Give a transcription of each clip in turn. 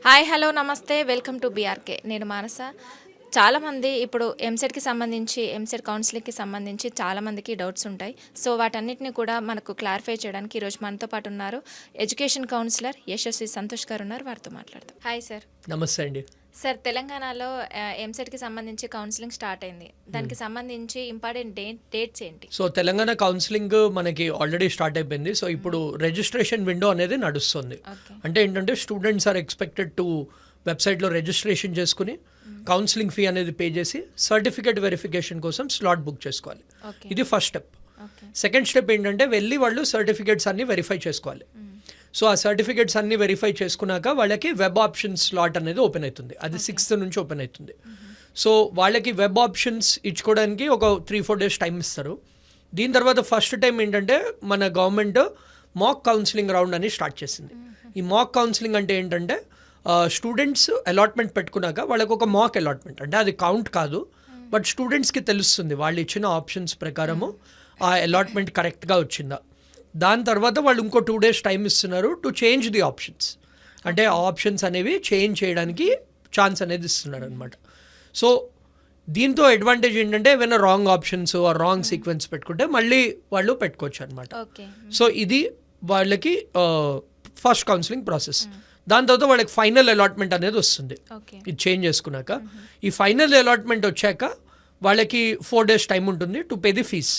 Hi hello నమస్తే welcome to BRK. నేను మానస. చాలామంది ఇప్పుడు ఎంసెట్కి సంబంధించి ఎంసెట్ కౌన్సిలింగ్కి సంబంధించి చాలామందికి డౌట్స్ ఉంటాయి. సో వాటన్నిటిని కూడా మనకు క్లారిఫై చేయడానికి ఈరోజు మనతో పాటు ఉన్నారు ఎడ్యుకేషన్ కౌన్సిలర్ యశస్వి సంతోష్ గారు ఉన్నారు. వారితో మాట్లాడతాం. Hi sir. నమస్తే అండి. సార్, తెలంగాణలో ఎంసెట్కి సంబంధించి కౌన్సిలింగ్ స్టార్ట్ అయింది. దానికి సంబంధించి ఇంపార్టెంట్ డేట్స్ ఏంటి? సో తెలంగాణ కౌన్సిలింగ్ మనకి ఆల్రెడీ స్టార్ట్ అయిపోయింది. సో ఇప్పుడు రిజిస్ట్రేషన్ విండో అనేది నడుస్తుంది. అంటే ఏంటంటే స్టూడెంట్స్ ఆర్ ఎక్స్పెక్టెడ్ టు వెబ్సైట్లో రిజిస్ట్రేషన్ చేసుకుని కౌన్సిలింగ్ ఫీ అనేది పే చేసి సర్టిఫికేట్ వెరిఫికేషన్ కోసం స్లాట్ బుక్ చేసుకోవాలి. ఇది ఫస్ట్ స్టెప్. సెకండ్ స్టెప్ ఏంటంటే వెళ్ళి వాళ్ళు సర్టిఫికేట్స్ అన్ని వెరిఫై చేసుకోవాలి. సో ఆ సర్టిఫికేట్స్ అన్ని వెరిఫై చేసుకున్నాక వాళ్ళకి వెబ్ ఆప్షన్స్ స్లాట్ అనేది ఓపెన్ అవుతుంది. అది 6th నుంచి ఓపెన్ అవుతుంది. సో వాళ్ళకి వెబ్ ఆప్షన్స్ ఇచ్చుకోవడానికి ఒక 3-4 days టైం ఇస్తారు. దీని తర్వాత ఫస్ట్ టైం ఏంటంటే మన గవర్నమెంట్ మాక్ కౌన్సిలింగ్ రౌండ్ అని స్టార్ట్ చేసింది. ఈ మాక్ కౌన్సిలింగ్ అంటే ఏంటంటే స్టూడెంట్స్ అలాట్మెంట్ పెట్టుకున్నాక వాళ్ళకి ఒక మాక్ అలాట్మెంట్, అంటే అది కౌంట్ కాదు, బట్ స్టూడెంట్స్కి తెలుస్తుంది వాళ్ళు ఇచ్చిన ఆప్షన్స్ ప్రకారము ఆ అలాట్మెంట్ కరెక్ట్గా వచ్చిందా. దాని తర్వాత వాళ్ళు ఇంకో 2 days టైం ఇస్తున్నారు టు చేంజ్ ది ఆప్షన్స్. అంటే ఆ ఆప్షన్స్ అనేవి చేంజ్ చేయడానికి ఛాన్స్ అనేది ఇస్తున్నారు అనమాట. సో దీంతో అడ్వాంటేజ్ ఏంటంటే ఏమైనా రాంగ్ ఆప్షన్స్ రాంగ్ సీక్వెన్స్ పెట్టుకుంటే మళ్ళీ వాళ్ళు పెట్టుకోవచ్చు అనమాట. సో ఇది వాళ్ళకి ఫస్ట్ కౌన్సిలింగ్ ప్రాసెస్. దాని తర్వాత వాళ్ళకి ఫైనల్ అలాట్మెంట్ అనేది వస్తుంది. ఇది చేంజ్ చేసుకున్నాక ఈ ఫైనల్ అలాట్మెంట్ వచ్చాక వాళ్ళకి 4 days టైం ఉంటుంది to pay the fees.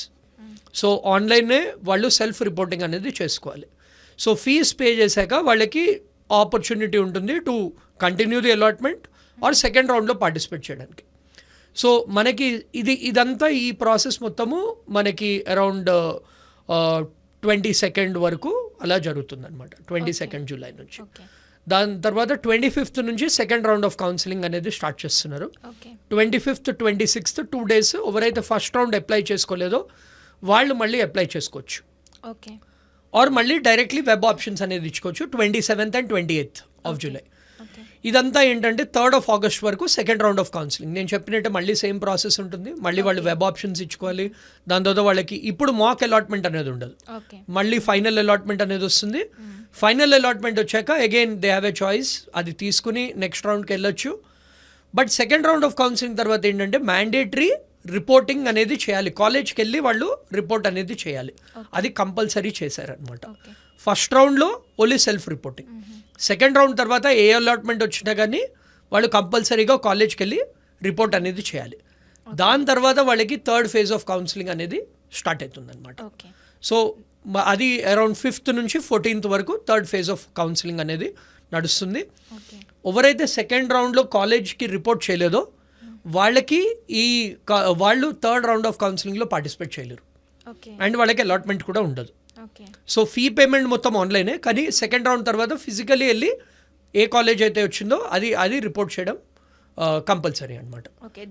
So ఆన్లైనే వాళ్ళు సెల్ఫ్ రిపోర్టింగ్ అనేది చేసుకోవాలి. సో ఫీజ్ పే చేశాక వాళ్ళకి ఆపర్చునిటీ ఉంటుంది to continue the allotment or second రౌండ్లో పార్టిసిపేట్ చేయడానికి. సో మనకి ఇదంతా ఈ ప్రాసెస్ మొత్తము మనకి అరౌండ్ 22nd వరకు అలా జరుగుతుంది అనమాట. 22nd జూలై నుంచి. దాని తర్వాత 25th నుంచి సెకండ్ రౌండ్ ఆఫ్ కౌన్సిలింగ్ అనేది స్టార్ట్ చేస్తున్నారు. 25th 26th 2 days ఎవరైతే ఫస్ట్ రౌండ్ అప్లై చేసుకోలేదో వాళ్ళు మళ్ళీ అప్లై చేసుకోవచ్చు. ఆర్ మళ్ళీ డైరెక్ట్లీ వెబ్ ఆప్షన్స్ అనేది ఇచ్చుకోవచ్చు 27th and 28th of July. ఇదంతా ఏంటంటే 3rd of August వరకు సెకండ్ రౌండ్ ఆఫ్ కౌన్సిలింగ్. నేను చెప్పినట్టే మళ్ళీ సేమ్ ప్రాసెస్ ఉంటుంది. మళ్ళీ వాళ్ళు వెబ్ ఆప్షన్స్ ఇచ్చుకోవాలి. దాని తర్వాత వాళ్ళకి ఇప్పుడు మాక్ అలాట్మెంట్ అనేది ఉండదు, మళ్ళీ ఫైనల్ అలాట్మెంట్ అనేది వస్తుంది. ఫైనల్ అలాట్మెంట్ వచ్చాక again they have a choice, అది తీసుకుని నెక్స్ట్ రౌండ్కి వెళ్ళొచ్చు. But second round of counselling తర్వాత ఏంటంటే మ్యాండేటరీ రిపోర్టింగ్ అనేది చేయాలి. కాలేజ్కి వెళ్ళి వాళ్ళు రిపోర్ట్ అనేది చేయాలి. అది కంపల్సరీ చేశారనమాట. ఫస్ట్ రౌండ్లో only self reporting. Second round తర్వాత ఏ అలాట్మెంట్ వచ్చినా కానీ వాళ్ళు కంపల్సరీగా కాలేజ్కి వెళ్ళి రిపోర్ట్ అనేది చేయాలి. దాని తర్వాత వాళ్ళకి 3rd phase ఆఫ్ కౌన్సిలింగ్ అనేది స్టార్ట్ అవుతుంది అనమాట. సో అది అరౌండ్ 5th నుంచి 14th వరకు 3rd phase ఆఫ్ కౌన్సిలింగ్ అనేది నడుస్తుంది. ఎవరైతే సెకండ్ రౌండ్లో కాలేజ్కి రిపోర్ట్ చేయలేదో వాళ్ళకి వాళ్ళు 3rd round ఆఫ్ కౌన్సిలింగ్లో పార్టిసిపేట్ చేయలేరు. అండ్ వాళ్ళకి అలాట్మెంట్ కూడా ఉండదు. సో ఫీ పేమెంట్ మొత్తం ఆన్లైనే, కానీ సెకండ్ రౌండ్ తర్వాత ఫిజికలీ వెళ్ళి ఏ కాలేజ్ అయితే వచ్చిందో అది రిపోర్ట్ చేయడం కంపల్సరీ అనమాట.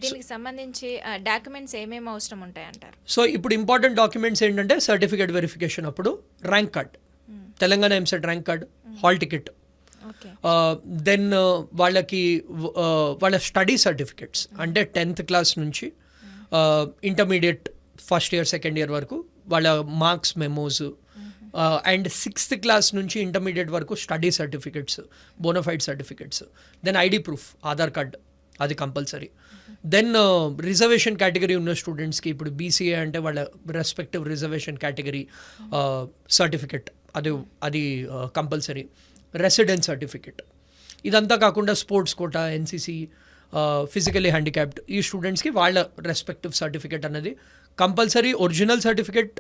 దీనికి సంబంధించి డాక్యుమెంట్స్ ఏమేమి అవసరం ఉంటాయి అంటారు? సో ఇప్పుడు ఇంపార్టెంట్ డాక్యుమెంట్స్ ఏంటంటే సర్టిఫికేట్ వెరిఫికేషన్ అప్పుడు rank card, Telangana EAMCET rank card, hall ticket, then వాళ్ళకి వాళ్ళ స్టడీ సర్టిఫికెట్స్ అంటే 10th class నుంచి intermediate first year second year వరకు వాళ్ళ marks memos, and 6th class నుంచి ఇంటర్మీడియట్ వరకు study certificates, bonafide certificates, then ID proof, Aadhaar card, అది compulsory. Then reservation category ఉన్న స్టూడెంట్స్కి ఇప్పుడు బీసీఏ అంటే వాళ్ళ రెస్పెక్టివ్ రిజర్వేషన్ కేటగిరీ సర్టిఫికెట్ అది కంపల్సరీ. Residence certificate. ఇదంతా కాకుండా sports quota, NCC, physically handicapped ఈ స్టూడెంట్స్కి వాళ్ళ రెస్పెక్టివ్ సర్టిఫికెట్ అనేది కంపల్సరీ ఒరిజినల్ సర్టిఫికెట్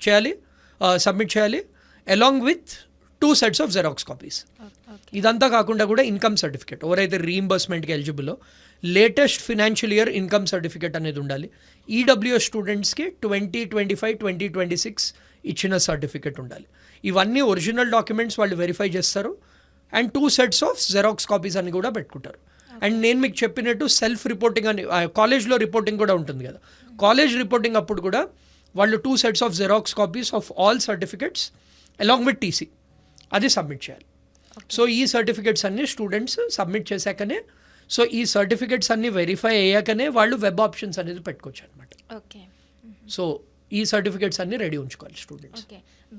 చేయాలి, సబ్మిట్ చేయాలి, along with 2 sets of xerox copies. ఇదంతా కాకుండా కూడా ఇన్కమ్ సర్టిఫికెట్, ఎవరైతే రీయింబర్స్మెంట్కి ఎలిజిబుల్లో latest financial year income certificate అనేది ఉండాలి. ఈడబ్ల్యూఎస్ స్టూడెంట్స్కి 2025, 2026 ఇచ్చిన సర్టిఫికెట్ ఉండాలి. ఇవన్నీ ఒరిజినల్ డాక్యుమెంట్స్ వాళ్ళు వెరిఫై చేస్తారు. And 2 sets of xerox copies అని కూడా పెట్టుకుంటారు. అండ్ నేను మీకు చెప్పినట్టు సెల్ఫ్ రిపోర్టింగ్ అని కాలేజ్లో రిపోర్టింగ్ కూడా ఉంటుంది కదా, కాలేజ్ రిపోర్టింగ్ అప్పుడు కూడా వాళ్ళు 2 sets of xerox copies of all certificates along with TC అది సబ్మిట్ చేయాలి. సో ఈ సర్టిఫికెట్స్ అన్ని స్టూడెంట్స్ సబ్మిట్ చేశాకనే, సో ఈ సర్టిఫికెట్స్ అన్ని వెరిఫై అయ్యాకనే వాళ్ళు వెబ్ ఆప్షన్స్ అనేది పెట్టుకోవచ్చు అనమాట. సో ఈ సర్టిఫికెట్స్ అన్ని రెడీ ఉంచుకోవాలి స్టూడెంట్స్.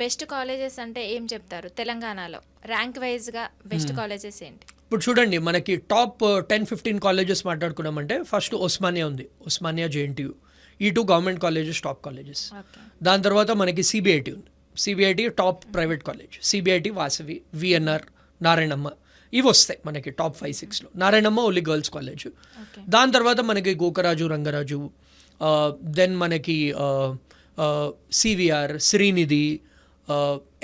బెస్ట్ కాలేజెస్ అంటే ఏం చెప్తారు తెలంగాణలో? ర్యాంక్ వైజ్గా బెస్ట్ కాలేజెస్ ఏంటి? ఇప్పుడు చూడండి మనకి టాప్ 10-15 కాలేజెస్ మాట్లాడుకున్నామంటే ఫస్ట్ ఒస్మానియా ఉంది, ఒస్మానియా జేఎన్టీయూ, ఈ 2 government colleges top colleges. Okay. దాని తర్వాత మనకి సిబిఐటి ఉంది, CBIT top private college, CBIT Vasavi, VNR, Narayanamma, ఇవి వస్తాయి మనకి టాప్ 5-6లో. Narayanamma only girls college. Okay. దాని తర్వాత మనకి గోకరాజు, రంగరాజు, దెన్ మనకి సివిఆర్, శ్రీనిధి,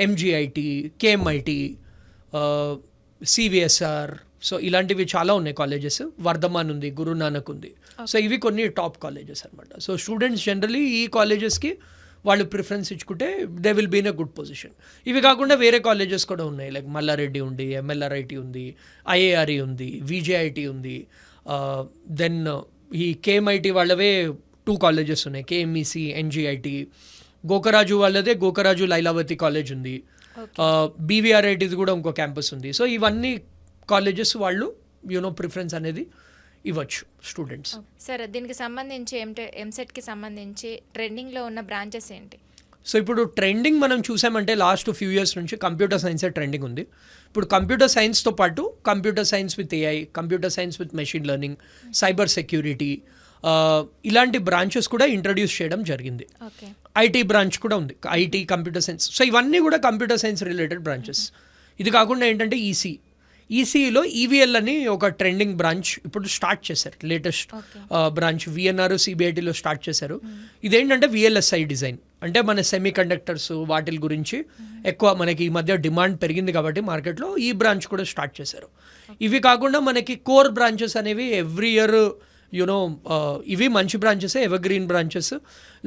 ఎంజిఐటి, కేఎంఐటి, సివిఎస్ఆర్, సో ఇలాంటివి చాలా ఉన్నాయి కాలేజెస్. వర్ధమాన్ ఉంది, గురునానక్ ఉంది. సో ఇవి కొన్ని టాప్ కాలేజెస్ అనమాట. సో స్టూడెంట్స్ జనరలీ ఈ కాలేజెస్కి వాళ్ళు ప్రిఫరెన్స్ ఇచ్చుకుంటే they will be in a good position. ఇవి కాకుండా వేరే కాలేజెస్ కూడా ఉన్నాయి, లైక్ మల్లారెడ్డి ఉంది, ఎంఎల్ఆర్ఐటి ఉంది, ఐఏఆర్ఈ ఉంది, విజేఐటి ఉంది, దెన్ ఈ కేఎంఐటి వాళ్ళవే 2 కాలేజెస్ ఉన్నాయి, కేఎంఈసి, ఎన్జిఐటి. గోకరాజు వాళ్ళదే గోకరాజు లైలావతి కాలేజ్ ఉంది, బీవీఆర్ఐటిది కూడా ఇంకో క్యాంపస్ ఉంది. సో ఇవన్నీ కాలేజెస్ వాళ్ళు ప్రిఫరెన్స్ అనేది ఇవ్వచ్చు స్టూడెంట్స్. సార్ దీనికి సంబంధించి ఎంసెట్కి సంబంధించి ట్రెండింగ్లో ఉన్న బ్రాంచెస్ ఏంటి? సో ఇప్పుడు ట్రెండింగ్ మనం చూసామంటే లాస్ట్ ఫ్యూ ఇయర్స్ నుంచి కంప్యూటర్ సైన్సే ట్రెండింగ్ ఉంది. ఇప్పుడు కంప్యూటర్ సైన్స్తో పాటు computer science with AI, computer science with machine learning, cyber security, ఇలాంటి బ్రాంచెస్ కూడా ఇంట్రడ్యూస్ చేయడం జరిగింది. ఓకే. ఐటీ బ్రాంచ్ కూడా ఉంది, ఐటీ, కంప్యూటర్ సైన్స్. సో ఇవన్నీ కూడా కంప్యూటర్ సైన్స్ రిలేటెడ్ బ్రాంచెస్. ఇది కాకుండా ఏంటంటే ఈసీఈలో ఈవీఎల్ అని ఒక ట్రెండింగ్ బ్రాంచ్ ఇప్పుడు స్టార్ట్ చేశారు, లేటెస్ట్ బ్రాంచ్. విఎన్ఆర్, సిబిఐటీలో స్టార్ట్ చేశారు. ఇదేంటంటే విఎల్ఎస్ఐ డిజైన్, అంటే మన సెమీ కండక్టర్స్ వాటి గురించి ఎక్కువ మనకి ఈ మధ్య డిమాండ్ పెరిగింది కాబట్టి మార్కెట్లో ఈ బ్రాంచ్ కూడా స్టార్ట్ చేశారు. ఇవి కాకుండా మనకి కోర్ బ్రాంచెస్ అనేవి ఎవ్రీ ఇయర్ ఇవి మంచి బ్రాంచెస్, ఎవర్గ్రీన్ బ్రాంచెస్,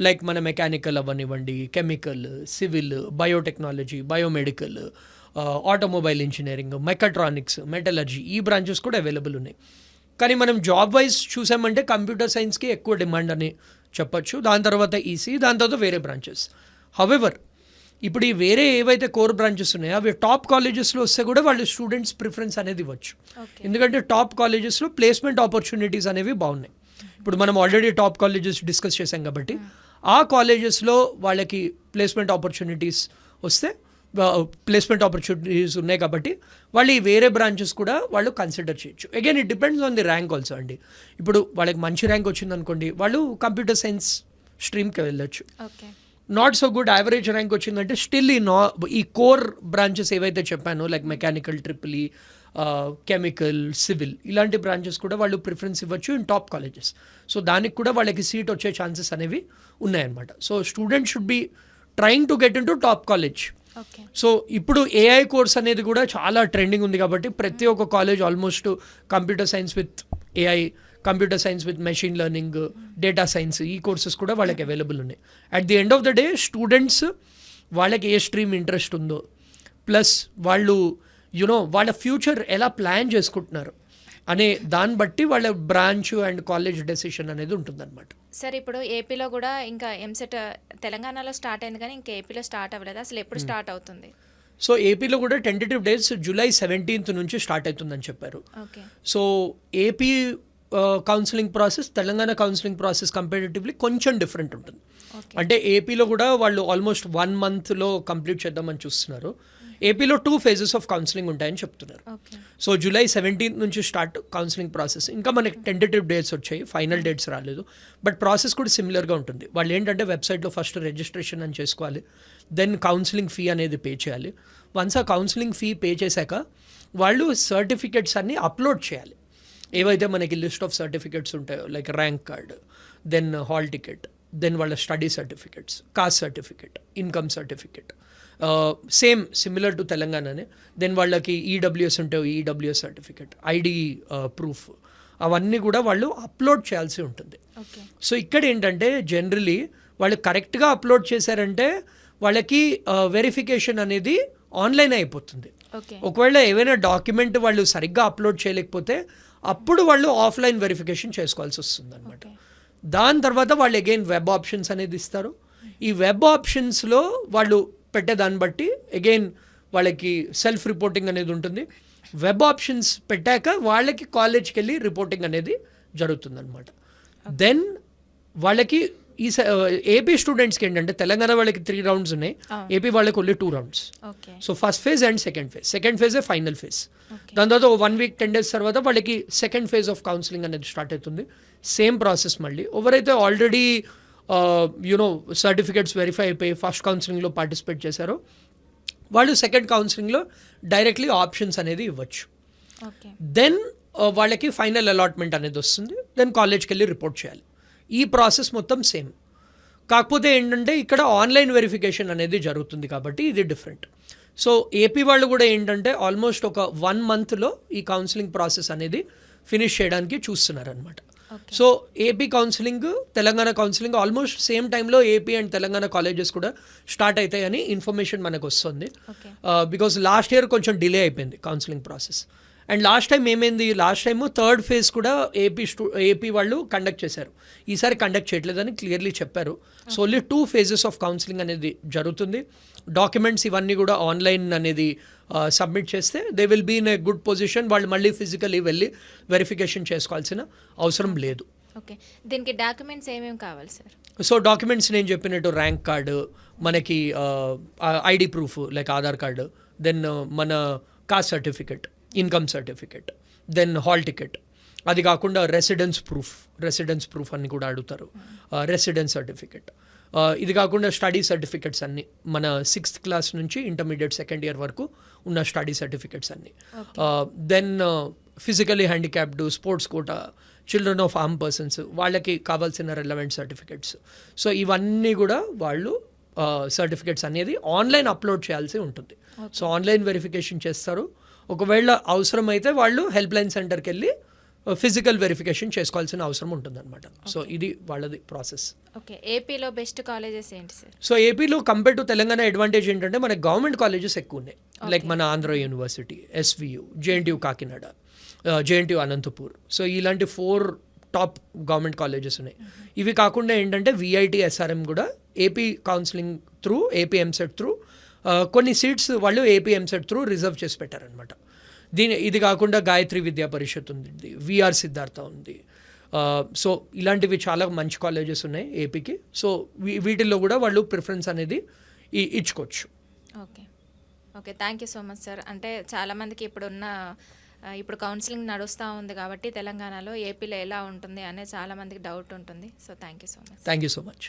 లైక్ మన మెకానికల్ అవ్వనివ్వండి, chemical, civil, biotechnology, biomedical, automobile engineering, mechatronics, metallurgy, ఈ బ్రాంచెస్ కూడా అవైలబుల్ ఉన్నాయి. కానీ మనం జాబ్ వైజ్ చూసామంటే కంప్యూటర్ సైన్స్కి ఎక్కువ డిమాండ్ అని చెప్పొచ్చు. దాని తర్వాత ఈసీ, దాని తర్వాత వేరే బ్రాంచెస్. హవెవర్ ఇప్పుడు ఈ వేరే ఏవైతే కోర్ బ్రాంచెస్ ఉన్నాయో అవి టాప్ కాలేజెస్లో వస్తే కూడా వాళ్ళు స్టూడెంట్స్ ప్రిఫరెన్స్ అనేది ఇవ్వచ్చు. ఎందుకంటే టాప్ కాలేజెస్లో ప్లేస్మెంట్ ఆపర్చునిటీస్ అనేవి బాగున్నాయి. ఇప్పుడు మనం ఆల్రెడీ టాప్ కాలేజెస్ డిస్కస్ చేసాం కాబట్టి ఆ కాలేజెస్లో వాళ్ళకి ప్లేస్మెంట్ ఆపర్చునిటీస్ ఉన్నాయి కాబట్టి వాళ్ళు ఈ వేరే బ్రాంచెస్ కూడా వాళ్ళు కన్సిడర్ చేయొచ్చు. Again it depends on the rank also అండి. ఇప్పుడు వాళ్ళకి మంచి ర్యాంక్ వచ్చింది అనుకోండి, వాళ్ళు కంప్యూటర్ సైన్స్ స్ట్రీమ్కి వెళ్ళొచ్చు. Not so good average rank వచ్చిందంటే స్టిల్ ఈ కోర్ బ్రాంచెస్ ఏవైతే చెప్పానో like mechanical, triple, chemical, civil, ఇలాంటి బ్రాంచెస్ కూడా వాళ్ళు ప్రిఫరెన్స్ ఇవ్వచ్చు ఇన్ టాప్ కాలేజెస్. సో దానికి కూడా వాళ్ళకి సీట్ వచ్చే ఛాన్సెస్ అనేవి ఉన్నాయన్నమాట. So student should be trying to get in to top college. So ఇప్పుడు ఏఐ కోర్స్ అనేది కూడా చాలా ట్రెండింగ్ ఉంది కాబట్టి ప్రతి ఒక్క college almost computer science with AI, computer science with machine learning, data science, ఈ కోర్సెస్ కూడా వాళ్ళకి అవైలబుల్ ఉన్నాయి. At the end of the day students వాళ్ళకి ఏ స్ట్రీమ్ ఇంట్రెస్ట్ ఉందో, ప్లస్ వాళ్ళు వాళ్ళ ఫ్యూచర్ ఎలా ప్లాన్ చేసుకుంటున్నారు అనే దాన్ని బట్టి వాళ్ళ బ్రాంచ్ అండ్ కాలేజ్ డెసిషన్ అనేది ఉంటుందన్నమాట. సార్ ఇప్పుడు ఏపీలో కూడా ఇంకా ఎంసెట్ తెలంగాణలో స్టార్ట్ అయింది కానీ ఇంకా ఏపీలో స్టార్ట్ అవ్వలేదు, అసలు ఎప్పుడు స్టార్ట్ అవుతుంది? సో ఏపీలో కూడా టెంటేటివ్ డేట్స్ July 17th నుంచి స్టార్ట్ అవుతుందని చెప్పారు. So AP counselling process Telangana counselling process comparatively కొంచెం డిఫరెంట్ ఉంటుంది. అంటే ఏపీలో కూడా వాళ్ళు ఆల్మోస్ట్ 1 monthలో కంప్లీట్ చేద్దామని చూస్తున్నారు. ఏపీలో 2 phases ఆఫ్ కౌన్సిలింగ్ ఉంటాయని చెప్తున్నారు. సో July 17th నుంచి స్టార్ట్ కౌన్సిలింగ్ ప్రాసెస్. ఇంకా మనకి టెంటేటివ్ డేట్స్ వచ్చాయి, ఫైనల్ డేట్స్ రాలేదు. బట్ ప్రాసెస్ కూడా సిమిలర్గా ఉంటుంది. వాళ్ళు ఏంటంటే వెబ్సైట్లో ఫస్ట్ రిజిస్ట్రేషన్ అని చేసుకోవాలి, దెన్ కౌన్సిలింగ్ ఫీ అనేది పే చేయాలి. వన్స్ ఆ కౌన్సిలింగ్ ఫీ పే చేశాక వాళ్ళు సర్టిఫికెట్స్ అన్నీ అప్లోడ్ చేయాలి. ఏవైతే మనకి లిస్ట్ ఆఫ్ సర్టిఫికెట్స్ ఉంటాయో like rank card, then hall ticket, then వాళ్ళ study certificates, caste certificate, income certificate, same similar to తెలంగాణనే. దెన్ వాళ్ళకి ఈడబ్ల్యూఎస్ ఉంటే ఈడబ్ల్యూఎస్ సర్టిఫికెట్, ఐడి ప్రూఫ్, అవన్నీ కూడా వాళ్ళు అప్లోడ్ చేయాల్సి ఉంటుంది. సో ఇక్కడ ఏంటంటే జనరలీ వాళ్ళు కరెక్ట్గా అప్లోడ్ చేశారంటే వాళ్ళకి వెరిఫికేషన్ అనేది ఆన్లైన్ అయిపోతుంది. ఒకవేళ ఏవైనా డాక్యుమెంట్ వాళ్ళు సరిగ్గా అప్లోడ్ చేయలేకపోతే అప్పుడు వాళ్ళు ఆఫ్లైన్ వెరిఫికేషన్ చేసుకోవాల్సి వస్తుంది అనమాట. దాని తర్వాత వాళ్ళు అగైన్ వెబ్ ఆప్షన్స్ అనేది ఇస్తారు. ఈ వెబ్ ఆప్షన్స్లో వాళ్ళు పెట్టే దాన్ని బట్టి అగైన్ వాళ్ళకి సెల్ఫ్ రిపోర్టింగ్ అనేది ఉంటుంది. వెబ్ ఆప్షన్స్ పెట్టాక వాళ్ళకి కాలేజ్కి వెళ్ళి రిపోర్టింగ్ అనేది జరుగుతుంది అనమాట. దెన్ వాళ్ళకి ఏపీ స్టూడెంట్స్కి ఏంటంటే తెలంగాణ వాళ్ళకి 3 రౌండ్స్ ఉన్నాయి, ఏపీ వాళ్ళకి only 2 rounds. Okay. So first phase and second ఫేజే ఫైనల్ ఫేజ్. దాని తర్వాత 1 వీక్ 10 డేస్ తర్వాత వాళ్ళకి సెకండ్ ఫేజ్ ఆఫ్ కౌన్సిలింగ్ అనేది స్టార్ట్ అవుతుంది. సేమ్ ప్రాసెస్ మళ్ళీ. ఎవరైతే ఆల్రెడీ సర్టిఫికేట్స్ వెరిఫై అయిపోయి ఫస్ట్ కౌన్సిలింగ్లో పార్టిసిపేట్ చేశారో వాళ్ళు సెకండ్ కౌన్సిలింగ్లో డైరెక్ట్లీ ఆప్షన్స్ అనేది ఇవ్వచ్చు. ఓకే. దెన్ వాళ్ళకి ఫైనల్ అలాట్మెంట్ అనేది వస్తుంది. దెన్ కాలేజ్కి వెళ్ళి రిపోర్ట్ చేయాలి. ఈ ప్రాసెస్ మొత్తం సేమ్. కాకపోతే ఏంటంటే ఇక్కడ ఆన్లైన్ వెరిఫికేషన్ అనేది జరుగుతుంది కాబట్టి ఇది డిఫరెంట్. సో ఏపీ వాళ్ళు కూడా ఏంటంటే ఆల్మోస్ట్ ఒక 1 మంత్లో ఈ కౌన్సిలింగ్ ప్రాసెస్ అనేది ఫినిష్ చేయడానికి చూస్తున్నారు అనమాట. So AP counselling, Telangana counselling almost same టైంలో ఏపీ అండ్ తెలంగాణ కాలేజెస్ కూడా స్టార్ట్ అవుతాయని ఇన్ఫర్మేషన్ మనకు వస్తుంది. బికాజ్ లాస్ట్ ఇయర్ కొంచెం డిలే అయిపోయింది counselling process. And last time ఏమైంది, లాస్ట్ టైము 3rd ఫేజ్ కూడా ఏపీ వాళ్ళు కండక్ట్ చేశారు. ఈసారి కండక్ట్ చేయట్లేదని క్లియర్లీ చెప్పారు. So only 2 phases of counselling అనేది జరుగుతుంది. డాక్యుమెంట్స్ ఇవన్నీ కూడా ఆన్లైన్ అనేది సబ్మిట్ చేస్తే they will be in a good position. వాళ్ళు మళ్ళీ ఫిజికలీ వెళ్ళి వెరిఫికేషన్ చేసుకోవాల్సిన అవసరం లేదు. ఓకే. దీనికి డాక్యుమెంట్స్ ఏమేమి కావాలి సార్? సో డాక్యుమెంట్స్ నేను చెప్పినట్టు ర్యాంక్ కార్డు, మనకి ID proof like Aadhaar card, then మన caste certificate, income certificate, then hall ticket. అది కాకుండా రెసిడెన్స్ ప్రూఫ్ అని కూడా అడుగుతారు, రెసిడెన్స్ సర్టిఫికెట్. ఇది కాకుండా స్టడీ సర్టిఫికెట్స్ అన్ని, మన 6th క్లాస్ నుంచి ఇంటర్మీడియట్ 2nd ఇయర్ వరకు ఉన్న స్టడీ సర్టిఫికెట్స్ అన్ని. Then physically handicapped, sports quota, children of arm persons వాళ్ళకి కావాల్సిన రెలవెంట్ సర్టిఫికెట్స్. సో ఇవన్నీ కూడా వాళ్ళు సర్టిఫికెట్స్ అనేది ఆన్లైన్ అప్లోడ్ చేయాల్సి ఉంటుంది. సో ఆన్లైన్ వెరిఫికేషన్ చేస్తారు. ఒకవేళ అవసరమైతే వాళ్ళు హెల్ప్ లైన్ సెంటర్కి వెళ్ళి ఫిజికల్ వెరిఫికేషన్ చేసుకోవాల్సిన అవసరం ఉంటుందన్నమాట. సో ఇది వాళ్ళది ప్రాసెస్. ఓకే. ఏపీలో బెస్ట్ కాలేజెస్ ఏంటి సార్? సో ఏపీలో కంపేర్ టు తెలంగాణ అడ్వాంటేజ్ ఏంటంటే మనకి గవర్నమెంట్ కాలేజెస్ ఎక్కువ ఉన్నాయి. లైక్ మన Andhra university, SVU, JNTU Kakinada, JNTU Anantapur. So ఇలాంటి 4 టాప్ గవర్నమెంట్ కాలేజెస్ ఉన్నాయి. ఇవి కాకుండా ఏంటంటే VIT, SRM కూడా AP counselling through, AP EAMCET through కొన్ని సీట్స్ వాళ్ళు ఏపీ ఎంసెట్ త్రూ రిజర్వ్ చేసి పెట్టారనమాట. ఇది కాకుండా గాయత్రి విద్యా పరిషత్ ఉంది, VR సిద్ధార్థ ఉంది. సో ఇలాంటివి చాలా మంచి కాలేజెస్ ఉన్నాయి ఏపీకి. సో వీటిల్లో కూడా వాళ్ళు ప్రిఫరెన్స్ అనేది ఇచ్చుకోవచ్చు. Okay. Okay. Thank you so much sir. అంటే చాలామందికి ఇప్పుడు కౌన్సిలింగ్ నడుస్తూ ఉంది కాబట్టి తెలంగాణలో, ఏపీలో ఎలా ఉంటుంది అనే చాలామందికి డౌట్ ఉంటుంది. So thank you so much. Thank you so much.